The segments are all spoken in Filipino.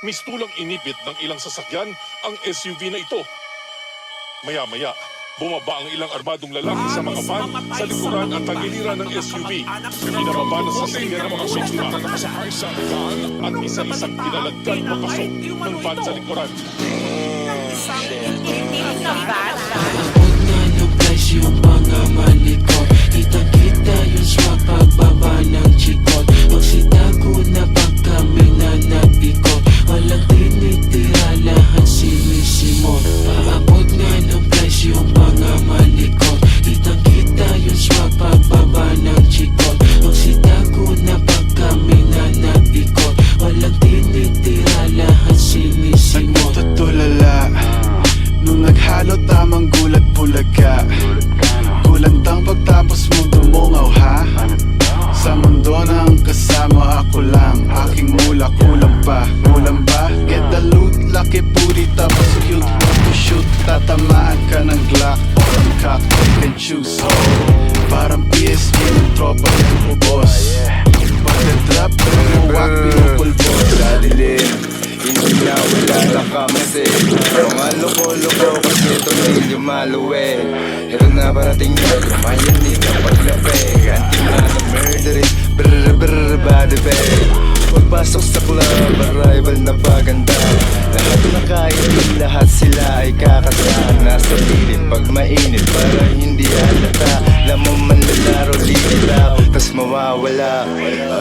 mistulang inipit ng ilang sasakyan ang SUV na ito. Maya-maya, bumaba ang ilang armadong lalaki sa mga van sa likuran at tagiliran ng SUV. Pinababa ng sasakyan ng mga biktima at isa-isang pinalagkan papasok ng van sa likuran. Huwag na nag-guys yung mga malikot. Kita-kita yung swag pagbaba ng chikot. Magsitago na pag kami na nag-ikot. Walang tinitira, lahat sinisimot. Paabot nga ng guys yung mga malikot. Kitang-kita yung swag pagbaba ng chikot. Magsitago na pag kami na nag-ikot. Walang tinitira, lahat sinisimot. Nagtutulala nung naghalo tamang gulat bulaga. Kulantang pagtapos mong dumungaw ha. Sa mundo ng kasama ako lang. Aking mula kulang pa. Kulang ba? Get the loot, laki puri tapos cute. Shoot, tatamaan ka ng Glock or ang cock, pick and choose. Parang PSG ng tropa ng ubos. Pagka-drop, bumuwak, pinupulbos. Dadilim, hindi na wala na kamasi. Mga loko-loko kasi itong hindi maluwi. Ito na parating na lumayan din ang paglapig. Anting na na murderin, brr brr body bag. Pagpasok sa club, arrival na paganda. Lahat na kainin, lahat sila ay kakasama. Nasa pilit pag mainit para hindi halata. Lamang manlalaro, lilitaw, tas mawawala.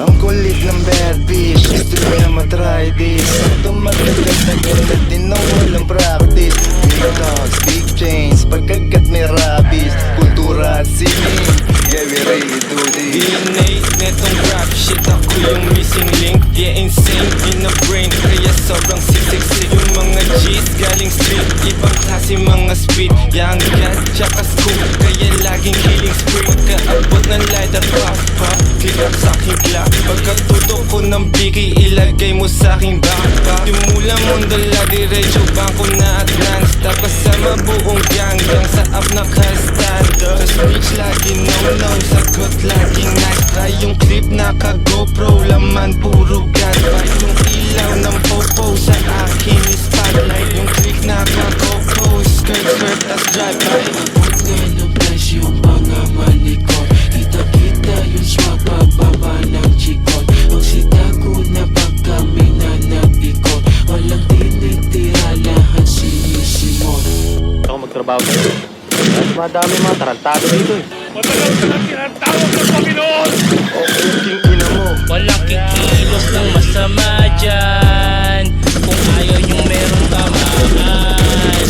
Ang kulit ng bad bitch, gusto na matry this. Tumatagal na ganda din na walang practice. Big dogs, big chains, pagkagat may rabies. Kultura at sining, yeah we really do this. DNA netong rap shit, ako yung missing link. Yeah, insane in the brain, kaya sobrang siksik. Yung mga G's galing street, ibang klase mga speed. Young cat, tsaka scoop, kaya laging healing spree. Pagkaabot ng lighter, pop, pop, click up sa aking glock. Pagkatutok ko ng biki, ilagay mo sa aking backpack. Yung mula mundo, diretso bangko na at non-stop. Kasama buong gang, sa up na ka-standard. Sa speech lagi no-no, sagot laging nice try. Yung clip naka-GoPro, laman puro gunfight. Yung ilaw ng popo sa akin is spotlight. Yung click naka-GoPro, skirt tas drive-by. Huwag nga ng guys yung mga malikot. Kita-kita yung swag pagbaba ng chikot. Magsitago na pag kami na nag-ikot. Walang tinitira, lahat sinisimot. Ako magtrabaho dito. Mas madami mga tarantado dito eh. Matagal ka lang tinatawag ng Panginoon! King ina mo. Walang kikilos ng masama dyan. Kung ayaw nyong meron tamaan.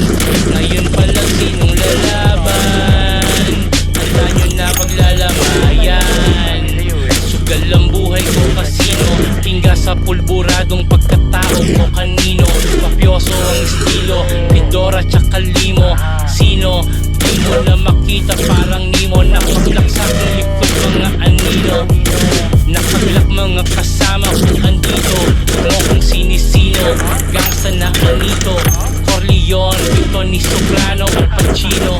Ngayon palang sinong lalaban. Handa nyo na paglalamayan. Sugal ang buhay ko kasino. Tingga sa pulburadong pagkatao ko kanino. Mafioso ang estilo, Pidora tsaka limo. Sino? Di mo na makita parang Nemo. Nakablak sa aking likod mga anino. Nakablak mga kasama kung andito. Mo kung sinisino, gangsta na anito. Corleone, Vito ni Soprano, Al Pacino.